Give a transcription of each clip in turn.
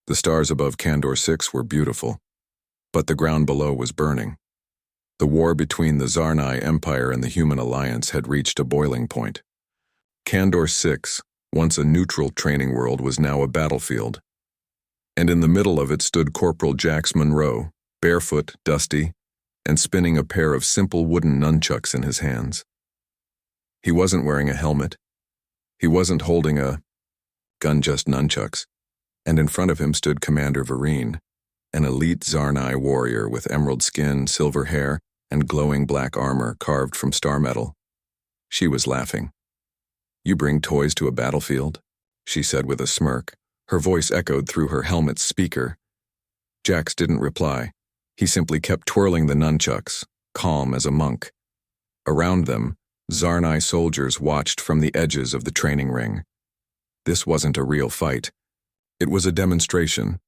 The stars above Kandor 6 were beautiful, but the ground below was burning. The war between the Zarnai Empire and the Human Alliance had reached a boiling point. Kandor 6, once a neutral training world, was now a battlefield. And in the middle of it stood Corporal Jax Monroe, barefoot, dusty, and spinning a pair of simple wooden nunchucks in his hands. He wasn't wearing a helmet. He wasn't holding a gun, just nunchucks. And in front of him stood Commander Vereen, an elite Zarnai warrior with emerald skin, silver hair, and glowing black armor carved from star metal. She was laughing. "You bring toys to a battlefield?" she said with a smirk. Her voice echoed through her helmet's speaker. Jax didn't reply. He simply kept twirling the nunchucks, calm as a monk. Around them, Zarnai soldiers watched from the edges of the training ring. This wasn't a real fight. It was a demonstration,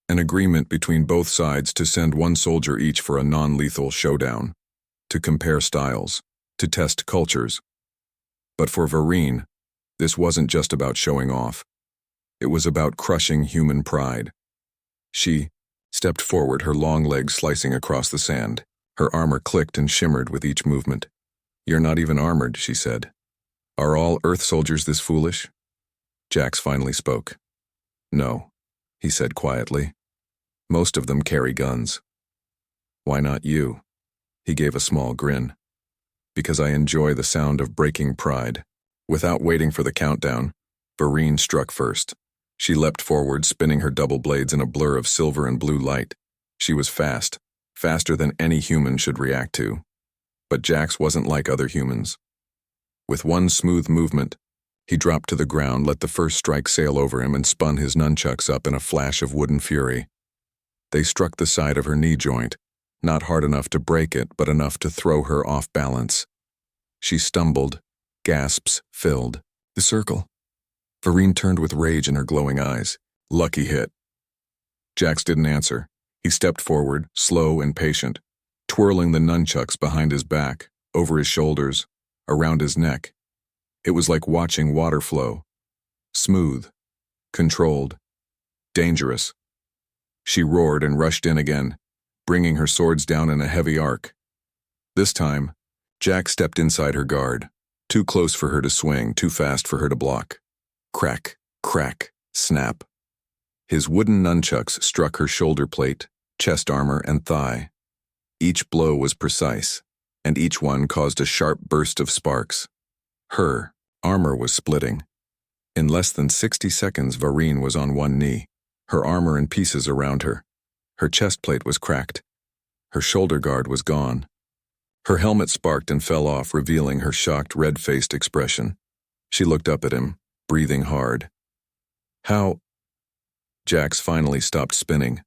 an agreement between both sides to send one soldier each for a non-lethal showdown, to compare styles, to test cultures. But for Vereen, this wasn't just about showing off. It was about crushing human pride. She stepped forward, her long legs slicing across the sand. Her armor clicked and shimmered with each movement. "You're not even armored," she said. "Are all Earth soldiers this foolish?" Jax finally spoke. "No," he said quietly. "Most of them carry guns." "Why not you?" He gave a small grin. "Because I enjoy the sound of breaking pride." Without waiting for the countdown, Vereen struck first. She leapt forward, spinning her double blades in a blur of silver and blue light. She was fast, faster than any human should react to. But Jax wasn't like other humans. With one smooth movement, he dropped to the ground, let the first strike sail over him, and spun his nunchucks up in a flash of wooden fury. They struck the side of her knee joint, not hard enough to break it, but enough to throw her off balance. She stumbled, gasps filled. "The circle." Vereen turned with rage in her glowing eyes. "Lucky hit." Jax didn't answer. He stepped forward, slow and patient, twirling the nunchucks behind his back, over his shoulders, around his neck. It was like watching water flow. Smooth, controlled, dangerous. She roared and rushed in again, bringing her swords down in a heavy arc. This time, Jax stepped inside her guard, too close for her to swing, too fast for her to block. Crack, crack, snap. His wooden nunchucks struck her shoulder plate, chest armor, and thigh. Each blow was precise, and each one caused a sharp burst of sparks. Her armor was splitting. In less than 60 seconds, Vereen was on one knee, her armor in pieces around her. Her chest plate was cracked. Her shoulder guard was gone. Her helmet sparked and fell off, revealing her shocked, red-faced expression. She looked up at him, breathing hard. "How?" Jax finally stopped spinning.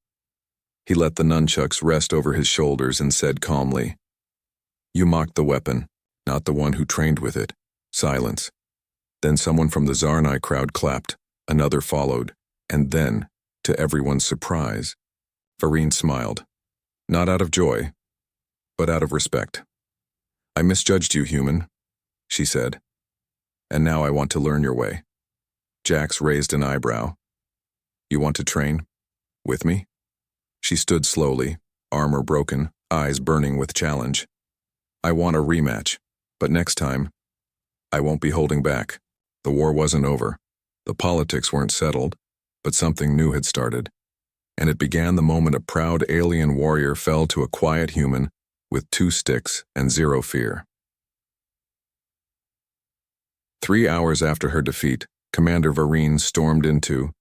He let the nunchucks rest over his shoulders and said calmly, "You mocked the weapon, not the one who trained with it." Silence. Then someone from the Zarnai crowd clapped, another followed, and then, to everyone's surprise, Vereen smiled. Not out of joy, but out of respect. "I misjudged you, human," she said. "And now I want to learn your way." Jax raised an eyebrow. "You want to train? With me?" She stood slowly, armor broken, eyes burning with challenge. "I want a rematch, but next time, I won't be holding back." The war wasn't over. The politics weren't settled, but something new had started. And it began the moment a proud alien warrior fell to a quiet human with 2 sticks and 0 fear. 3 hours after her defeat, Commander Vereen stormed into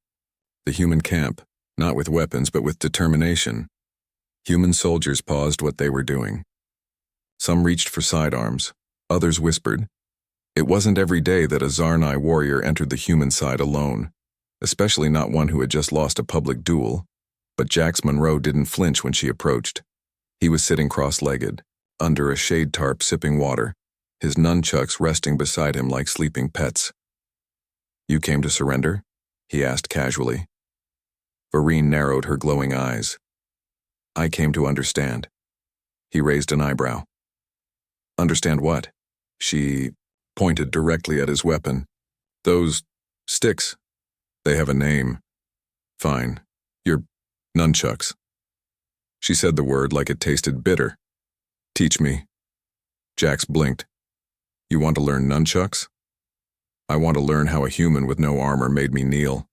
the human camp, not with weapons but with determination. Human soldiers paused what they were doing. Some reached for sidearms, others whispered. It wasn't every day that a Zarnai warrior entered the human side alone, especially not one who had just lost a public duel. But Jax Monroe didn't flinch when she approached. He was sitting cross-legged, under a shade tarp sipping water, his nunchucks resting beside him like sleeping pets. "You came to surrender?" he asked casually. Vereen narrowed her glowing eyes. "I came to understand." He raised an eyebrow. "Understand what?" She pointed directly at his weapon. "Those sticks. They have a name." "Fine. Nunchucks. She said the word like it tasted bitter. Teach me. Jax blinked. You want to learn nunchucks? I want to learn how a human with no armor made me kneel.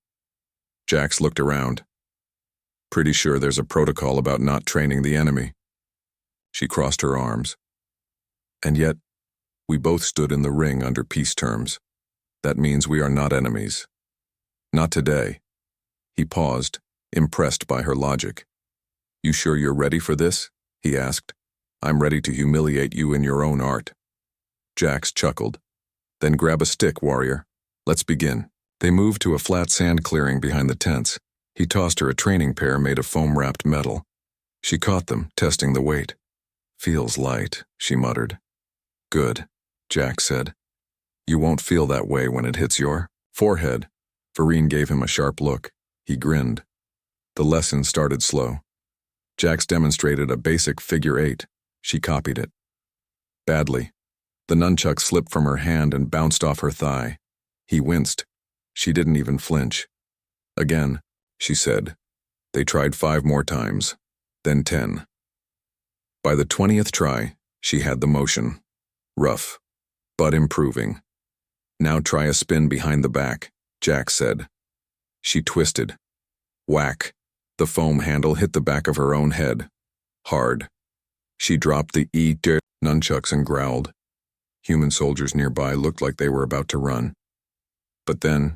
Jax looked around. Pretty sure there's a protocol about not training the enemy. She crossed her arms. And yet, we both stood in the ring under peace terms. That means we are not enemies. Not today. He paused, impressed by her logic. You sure you're ready for this? He asked. I'm ready to humiliate you in your own art. Jax chuckled. Then grab a stick, warrior. Let's begin. They moved to a flat sand clearing behind the tents. He tossed her a training pair made of foam-wrapped metal. She caught them, testing the weight. Feels light, she muttered. Good, Jax said. You won't feel that way when it hits your forehead. Vereen gave him a sharp look. He grinned. The lesson started slow. Jax demonstrated a basic figure 8. She copied it. Badly. The nunchuck slipped from her hand and bounced off her thigh. He winced. She didn't even flinch. Again, she said. They tried 5 more times, then 10. By the 20th try, she had the motion. Rough, but improving. Now try a spin behind the back, Jax said. She twisted. Whack. The foam handle hit the back of her own head. Hard. She dropped the nunchucks and growled. Human soldiers nearby looked like they were about to run. But then,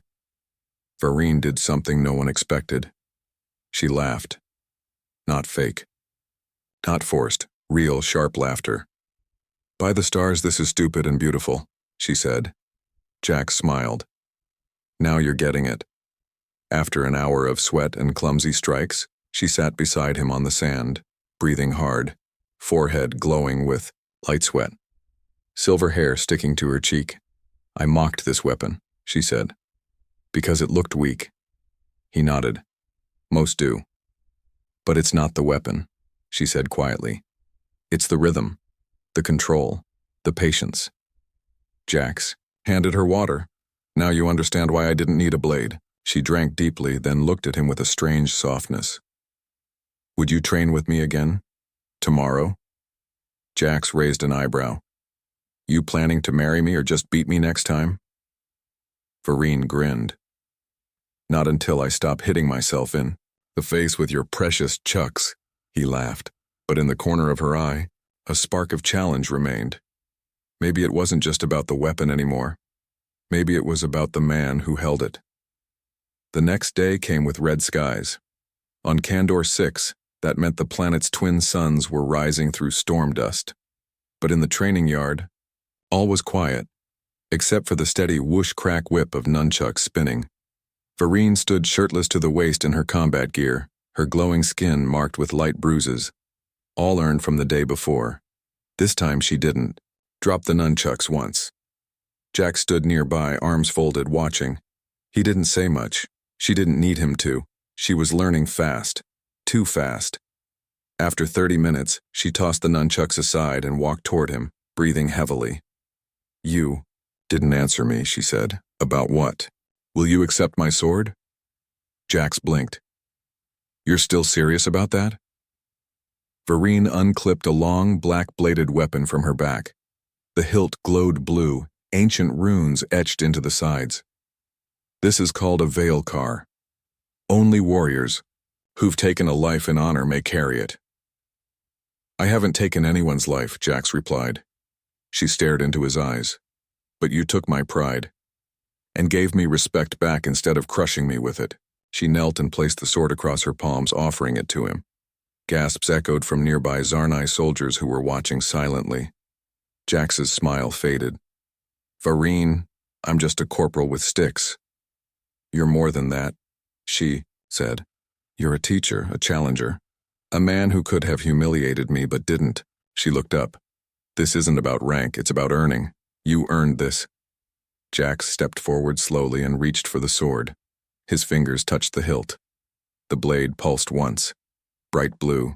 Vereen did something no one expected. She laughed. Not fake. Not forced, real sharp laughter. By the stars, this is stupid and beautiful, she said. Jax smiled. Now you're getting it. After an hour of sweat and clumsy strikes, she sat beside him on the sand, breathing hard, forehead glowing with light sweat. Silver hair sticking to her cheek. I mocked this weapon, she said. Because it looked weak. He nodded. Most do. But it's not the weapon, she said quietly. It's the rhythm, the control, the patience. Jax handed her water. Now you understand why I didn't need a blade. She drank deeply, then looked at him with a strange softness. Would you train with me again? Tomorrow? Jax raised an eyebrow. You planning to marry me or just beat me next time? Vereen grinned. Not until I stop hitting myself in the face with your precious chucks, he laughed. But in the corner of her eye, a spark of challenge remained. Maybe it wasn't just about the weapon anymore. Maybe it was about the man who held it. The next day came with red skies. On Candor 6, that meant the planet's twin suns were rising through storm dust. But in the training yard, all was quiet, except for the steady whoosh-crack whip of nunchucks spinning. Vereen stood shirtless to the waist in her combat gear, her glowing skin marked with light bruises, all earned from the day before. This time she didn't drop the nunchucks once. Jax stood nearby, arms folded, watching. He didn't say much. She didn't need him to. She was learning fast. Too fast. After 30 minutes, she tossed the nunchucks aside and walked toward him, breathing heavily. You didn't answer me, she said. About what? Will you accept my sword? Jax blinked. You're still serious about that? Vereen unclipped a long, black-bladed weapon from her back. The hilt glowed blue, ancient runes etched into the sides. This is called a veil car. Only warriors who've taken a life in honor may carry it. I haven't taken anyone's life, Jax replied. She stared into his eyes. But you took my pride and gave me respect back instead of crushing me with it. She knelt and placed the sword across her palms, offering it to him. Gasps echoed from nearby Zarnai soldiers who were watching silently. Jax's smile faded. Vereen, I'm just a corporal with sticks. You're more than that, she said. You're a teacher, a challenger. A man who could have humiliated me but didn't. She looked up. This isn't about rank, it's about earning. You earned this. Jax stepped forward slowly and reached for the sword. His fingers touched the hilt. The blade pulsed once. Bright blue.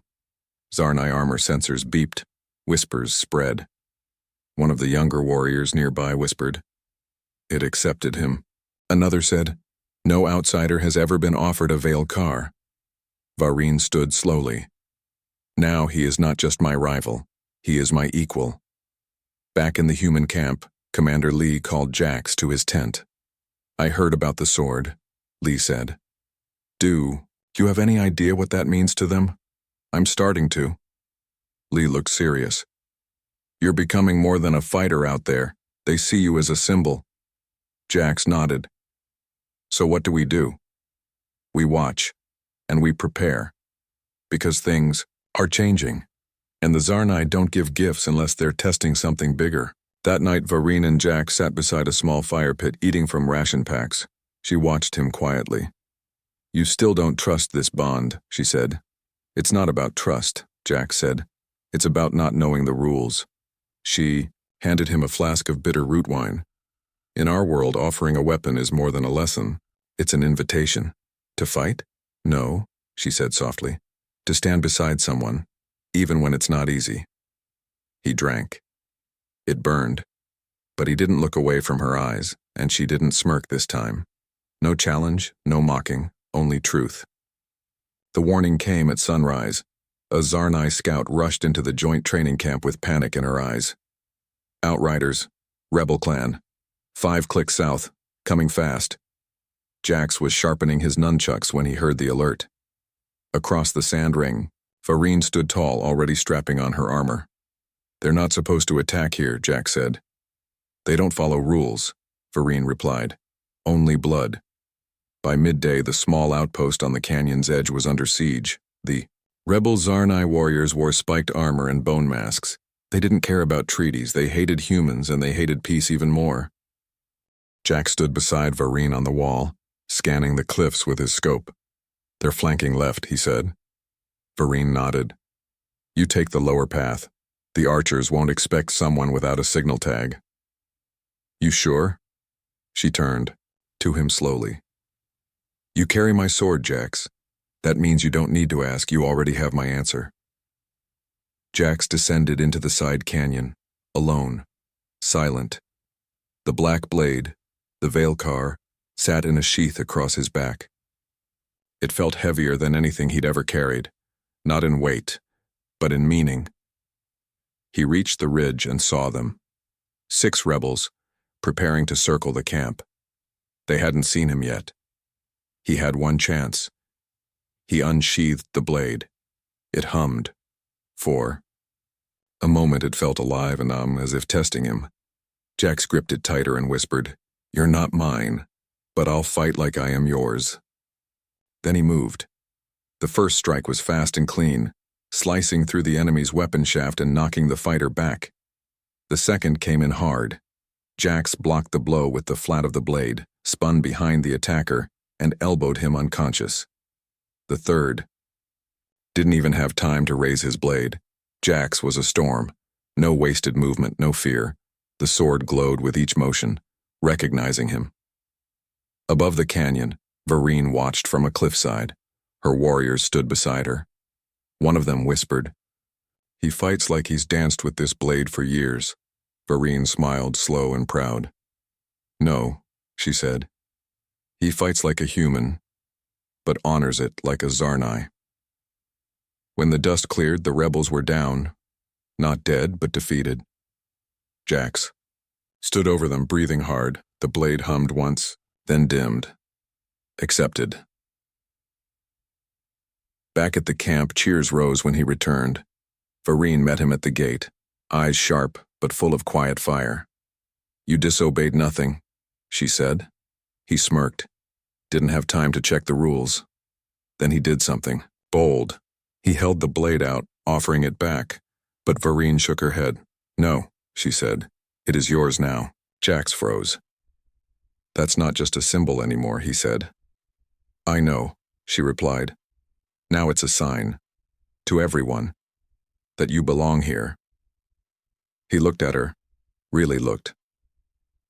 Zarnai armor sensors beeped. Whispers spread. One of the younger warriors nearby whispered. It accepted him. Another said, no outsider has ever been offered a veil car. Vareen stood slowly. Now he is not just my rival. He is my equal. Back in the human camp, Commander Lee called Jax to his tent. I heard about the sword, Lee said. Do you have any idea what that means to them? I'm starting to. Lee looked serious. You're becoming more than a fighter out there. They see you as a symbol. Jax nodded. So what do? We watch, and we prepare. Because things are changing. And the Zarnai don't give gifts unless they're testing something bigger. That night, Vareen and Jax sat beside a small fire pit eating from ration packs. She watched him quietly. You still don't trust this bond, she said. It's not about trust, Jax said. It's about not knowing the rules. She handed him a flask of bitter root wine. In our world, offering a weapon is more than a lesson. It's an invitation. To fight? No, she said softly. To stand beside someone, even when it's not easy. He drank. It burned. But he didn't look away from her eyes, and she didn't smirk this time. No challenge, no mocking, only truth. The warning came at sunrise. A Zarnai scout rushed into the joint training camp with panic in her eyes. Outriders, rebel clan, 5 clicks south, coming fast. Jax was sharpening his nunchucks when he heard the alert. Across the sand ring, Vareen stood tall, already strapping on her armor. They're not supposed to attack here, Jax said. They don't follow rules, Vareen replied. Only blood. By midday, the small outpost on the canyon's edge was under siege. The rebel Zarnai warriors wore spiked armor and bone masks. They didn't care about treaties, they hated humans, and they hated peace even more. Jax stood beside Vareen on the wall, scanning the cliffs with his scope. They're flanking left, he said. Vareen nodded. You take the lower path. The archers won't expect someone without a signal tag. You sure? She turned, to him slowly. You carry my sword, Jax. That means you don't need to ask, you already have my answer. Jax descended into the side canyon, alone, silent. The black blade, the Veilcar, sat in a sheath across his back. It felt heavier than anything he'd ever carried, not in weight, but in meaning. He reached the ridge and saw them. 6 rebels, preparing to circle the camp. They hadn't seen him yet. He had one chance. He unsheathed the blade. It hummed. For a moment it felt alive and as if testing him. Jax gripped it tighter and whispered, You're not mine, but I'll fight like I am yours. Then he moved. The first strike was fast and clean, slicing through the enemy's weapon shaft and knocking the fighter back. The second came in hard. Jax blocked the blow with the flat of the blade, spun behind the attacker, and elbowed him unconscious. The third didn't even have time to raise his blade. Jax was a storm. No wasted movement, no fear. The sword glowed with each motion, recognizing him. Above the canyon, Vareen watched from a cliffside. Her warriors stood beside her. One of them whispered, He fights like he's danced with this blade for years. Vareen smiled, slow and proud. No, she said. He fights like a human, but honors it like a Zarnai. When the dust cleared, the rebels were down, not dead, but defeated. Jax stood over them, breathing hard. The blade hummed once, then dimmed. Accepted. Back at the camp, cheers rose when he returned. Vareen met him at the gate, eyes sharp but full of quiet fire. You disobeyed nothing, she said. He smirked. Didn't have time to check the rules. Then he did something bold. He held the blade out, offering it back, but Vareen shook her head. No, she said. It is yours now. Jax froze. That's not just a symbol anymore, he said. I know, she replied. Now it's a sign. To everyone. That you belong here. He looked at her. Really looked.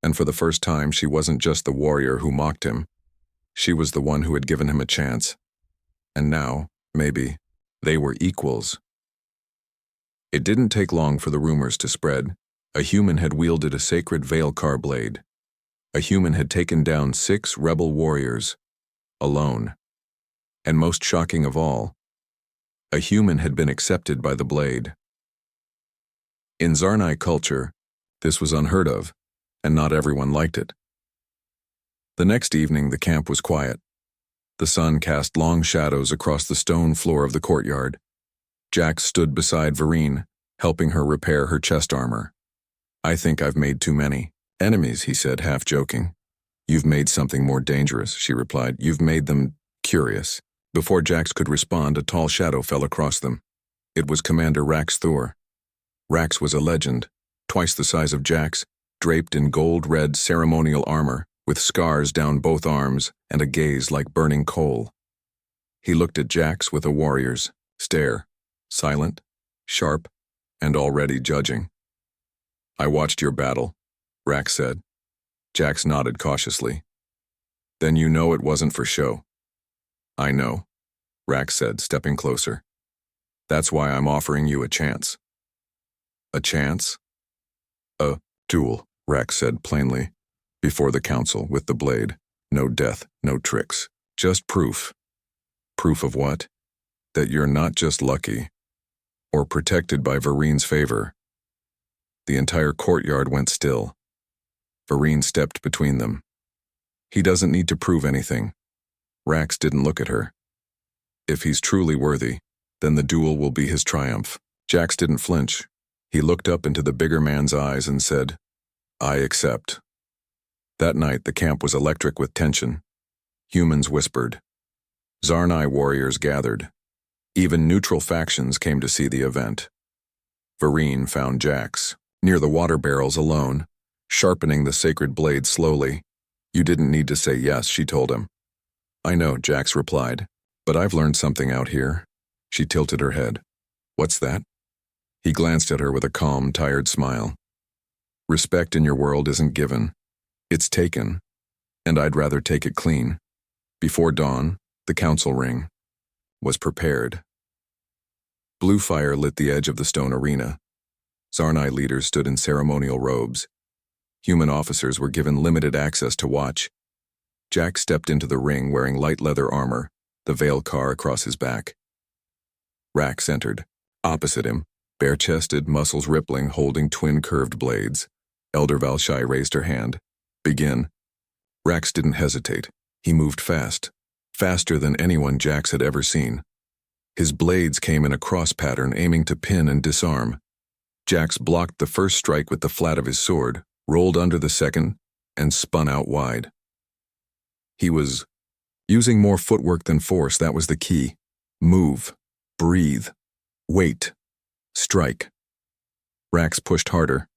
And for the first time, she wasn't just the warrior who mocked him. She was the one who had given him a chance. And now, maybe, they were equals. It didn't take long for the rumors to spread. A human had wielded a sacred Veilcar blade. A human had taken down 6 rebel warriors, alone. And most shocking of all, A human had been accepted by the blade. In Zarnai culture, this was unheard of, and not everyone liked it. The next evening, the camp was quiet. The sun cast long shadows across the stone floor of the courtyard. Jax stood beside Vereen, helping her repair her chest armor. "I think I've made too many enemies," he said, half joking. "You've made something more dangerous," she replied. "You've made them curious." Before Jax could respond, a tall shadow fell across them. It was Commander Rax Thor. Rax was a legend, twice the size of Jax, draped in gold-red ceremonial armor, with scars down both arms and a gaze like burning coal. He looked at Jax with a warrior's stare, silent, sharp, and already judging. "I watched your battle," Rax said. Jax nodded cautiously. "Then you know it wasn't for show." "I know," Rax said, stepping closer. "That's why I'm offering you a chance." "A chance?" "A duel," Rax said plainly. "Before the council, with the blade. No death, no tricks. Just proof." "Proof of what?" "That you're not just lucky, or protected by Vereen's favor." The entire courtyard went still. Vereen stepped between them. "He doesn't need to prove anything." Rax didn't look at her. "If he's truly worthy, then the duel will be his triumph." Jax didn't flinch. He looked up into the bigger man's eyes and said, "I accept." That night, the camp was electric with tension. Humans whispered. Zarnai warriors gathered. Even neutral factions came to see the event. Vereen found Jax, near the water barrels alone, sharpening the sacred blade slowly. "You didn't need to say yes," she told him. "I know," Jax replied, "but I've learned something out here." She tilted her head. "What's that?" He glanced at her with a calm, tired smile. "Respect in your world isn't given. It's taken, and I'd rather take it clean." Before dawn, the council ring was prepared. Blue fire lit the edge of the stone arena. Zarnai leaders stood in ceremonial robes. Human officers were given limited access to watch. Jax stepped into the ring wearing light leather armor, the veil car across his back. Rax entered. Opposite him, bare-chested, muscles rippling, holding twin curved blades. Elder Valshai raised her hand. "Begin." Rax didn't hesitate. He moved fast, faster than anyone Jax had ever seen. His blades came in a cross pattern, aiming to pin and disarm. Jax blocked the first strike with the flat of his sword, rolled under the second, and spun out wide. He was using more footwork than force. That was the key. Move, breathe, wait, strike. Rax pushed harder,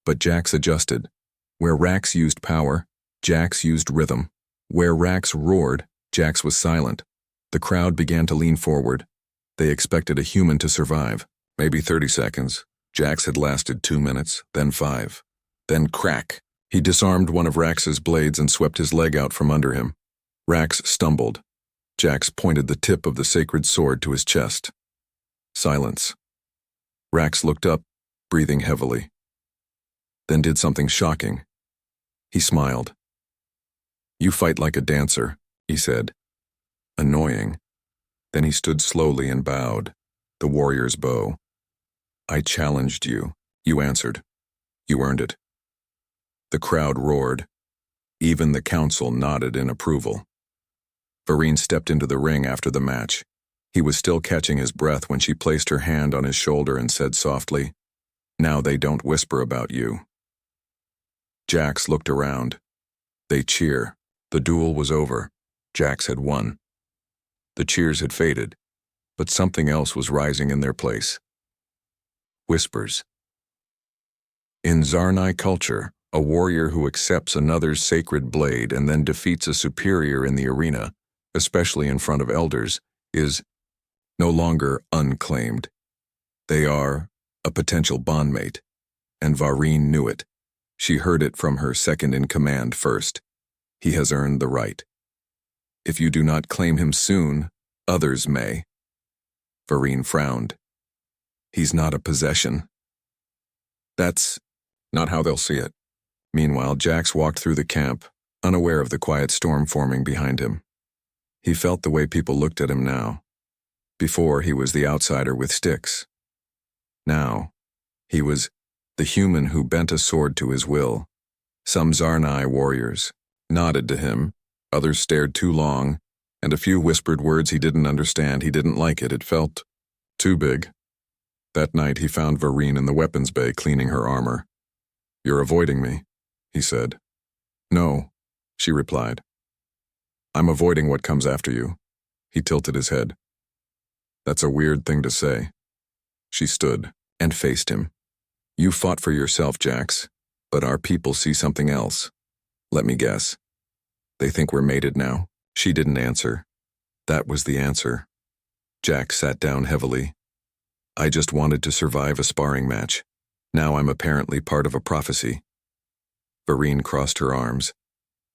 but Jax adjusted. Where Rax used power, Jax used rhythm. Where Rax roared, Jax was silent. The crowd began to lean forward. They expected a human to survive. Maybe 30 seconds. Jax had lasted 2 minutes, then 5. Then crack. He disarmed one of Rax's blades and swept his leg out from under him. Rax stumbled. Jax pointed the tip of the sacred sword to his chest. Silence. Rax looked up, breathing heavily. Then did something shocking. He smiled. "You fight like a dancer," he said. Annoying. Then he stood slowly and bowed, the warrior's bow. "I challenged you. You answered. You earned it." The crowd roared. Even the council nodded in approval. Vereen stepped into the ring after the match. He was still catching his breath when she placed her hand on his shoulder and said softly, "Now they don't whisper about you." Jax looked around. They cheer. The duel was over. Jax had won. The cheers had faded, but something else was rising in their place. Whispers. In Zarnai culture, a warrior who accepts another's sacred blade and then defeats a superior in the arena, especially in front of elders, is no longer unclaimed. They are a potential bondmate, and Vereen knew it. She heard it from her second-in-command first. He has earned the right. If you do not claim him soon, others may. Vereen frowned. He's not a possession. That's not how they'll see it. Meanwhile, Jax walked through the camp, unaware of the quiet storm forming behind him. He felt the way people looked at him now. Before, he was the outsider with sticks. Now, he was the human who bent a sword to his will. Some Zarnai warriors nodded to him, others stared too long, and a few whispered words he didn't understand. He didn't like it. It felt too big. That night he found Vareen in the weapons bay cleaning her armor. "You're avoiding me," he said. "No," she replied. "I'm avoiding what comes after you." He tilted his head. "That's a weird thing to say." She stood and faced him. "You fought for yourself, Jax, but our people see something else. Let me guess. They think we're mated now." She didn't answer. That was the answer. Jax sat down heavily. "I just wanted to survive a sparring match. Now I'm apparently part of a prophecy." Vareen crossed her arms.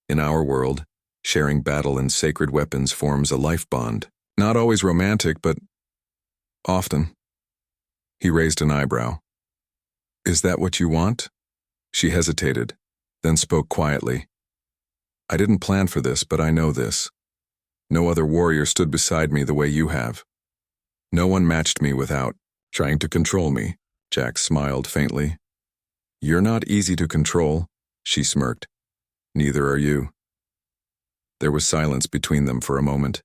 "In our world, sharing battle and sacred weapons forms a life bond. Not always romantic, but often." He raised an eyebrow. "Is that what you want?" She hesitated, then spoke quietly. "I didn't plan for this, but I know this. No other warrior stood beside me the way you have. No one matched me without trying to control me." Jax smiled faintly. "You're not easy to control," she smirked. "Neither are you." There was silence between them for a moment.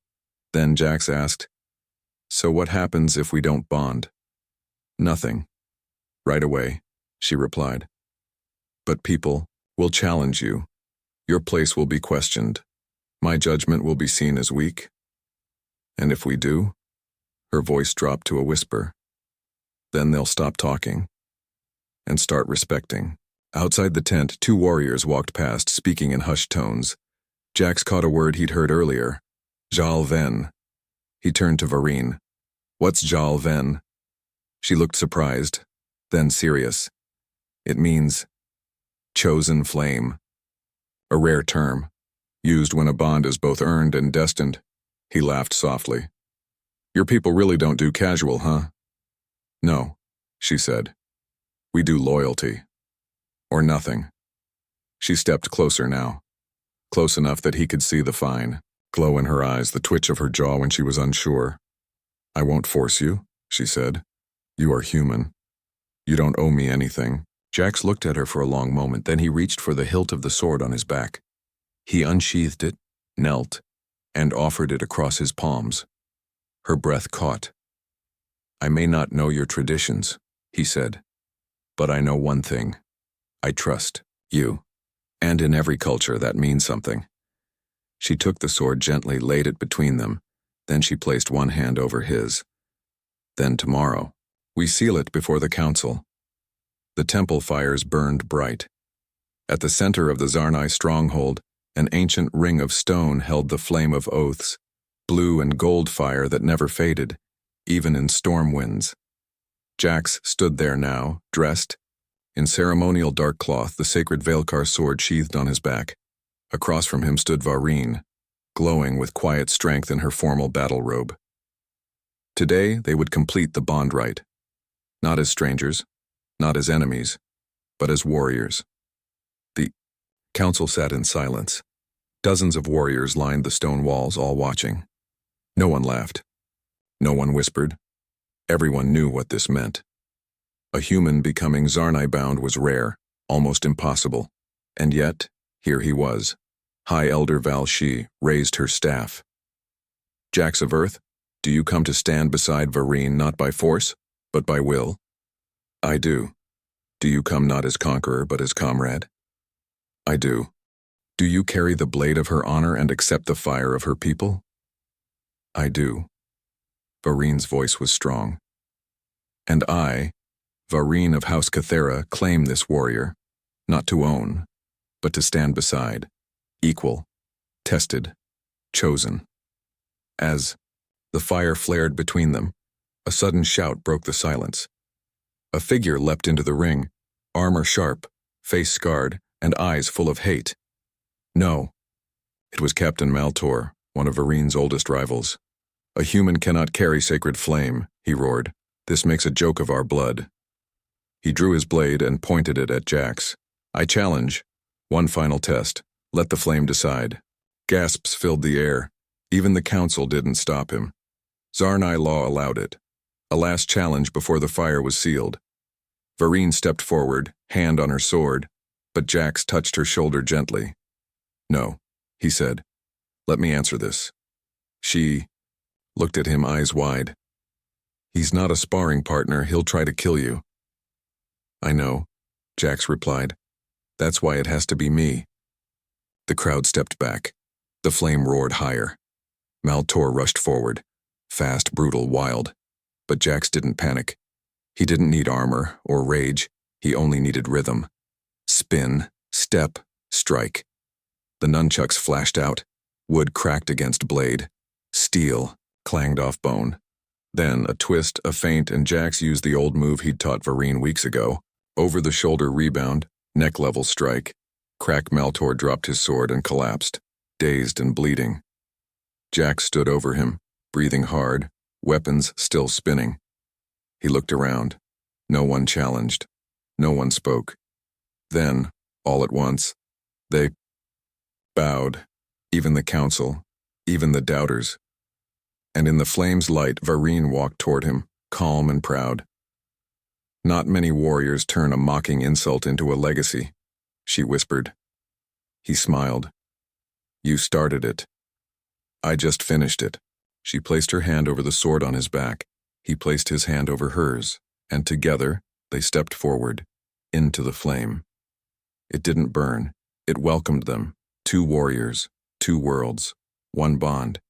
Then Jax asked, "So what happens if we don't bond?" "Nothing. Right away," she replied. "But people will challenge you. Your place will be questioned. My judgment will be seen as weak. And if we do," her voice dropped to a whisper, "then they'll stop talking and start respecting." Outside the tent, two warriors walked past, speaking in hushed tones. Jax caught a word he'd heard earlier. "Jal Ven." He turned to Vareen. "What's Jal Ven?" She looked surprised, then serious. "It means chosen flame. A rare term, used when a bond is both earned and destined." He laughed softly. "Your people really don't do casual, huh?" "No," she said. "We do loyalty. Or nothing." She stepped closer now, close enough that he could see the fine glow in her eyes, the twitch of her jaw when she was unsure. "I won't force you," she said. "You are human. You don't owe me anything." Jax looked at her for a long moment, then he reached for the hilt of the sword on his back. He unsheathed it, knelt, and offered it across his palms. Her breath caught. "I may not know your traditions," he said, "but I know one thing. I trust you. And in every culture that means something." She took the sword gently, laid it between them, then she placed one hand over his. "Then tomorrow, we seal it before the council." The temple fires burned bright. At the center of the Zarnai stronghold, an ancient ring of stone held the flame of oaths, blue and gold fire that never faded, even in storm winds. Jax stood there now, dressed in ceremonial dark cloth, the sacred Veilkar sword sheathed on his back. Across from him stood Vareen, glowing with quiet strength in her formal battle robe. Today they would complete the bond rite, not as strangers, not as enemies, but as warriors. The council sat in silence. Dozens of warriors lined the stone walls, all watching. No one laughed. No one whispered. Everyone knew what this meant. A human becoming Zarnai bound was rare, almost impossible. And yet, here he was. High Elder Val-Shi raised her staff. "Jax of Earth, do you come to stand beside Vareen not by force, but by will?" "I do." "Do you come not as conqueror, but as comrade?" "I do." "Do you carry the blade of her honor and accept the fire of her people?" "I do." Vareen's voice was strong. "And I, Vareen of House Cathera, claim this warrior, not to own, but to stand beside, equal, tested, chosen." As the fire flared between them, a sudden shout broke the silence. A figure leapt into the ring, armor sharp, face scarred, and eyes full of hate. No, it was Captain Maltor, one of Vareen's oldest rivals. "A human cannot carry sacred flame," he roared. "This makes a joke of our blood." He drew his blade and pointed it at Jax. "I challenge. One final test. Let the flame decide." Gasps filled the air. Even the council didn't stop him. Zarnai law allowed it. A last challenge before the fire was sealed. Vareen stepped forward, hand on her sword, but Jax touched her shoulder gently. "No," he said. "Let me answer this." She looked at him, eyes wide. "He's not a sparring partner. He'll try to kill you." "I know," Jax replied. "That's why it has to be me." The crowd stepped back. The flame roared higher. Maltor rushed forward. Fast, brutal, wild. But Jax didn't panic. He didn't need armor or rage. He only needed rhythm. Spin, step, strike. The nunchucks flashed out. Wood cracked against blade. Steel clanged off bone. Then a twist, a feint, and Jax used the old move he'd taught Vareen weeks ago. Over-the-shoulder rebound, neck-level strike. Crack. Maltor dropped his sword and collapsed, dazed and bleeding. Jax stood over him, breathing hard, weapons still spinning. He looked around. No one challenged. No one spoke. Then, all at once, they bowed. Even the council, even the doubters. And in the flame's light, Vareen walked toward him, calm and proud. "Not many warriors turn a mocking insult into a legacy," she whispered. He smiled. "You started it. I just finished it." She placed her hand over the sword on his back. He placed his hand over hers, and together they stepped forward, into the flame. It didn't burn. It welcomed them. Two warriors, two worlds, one bond.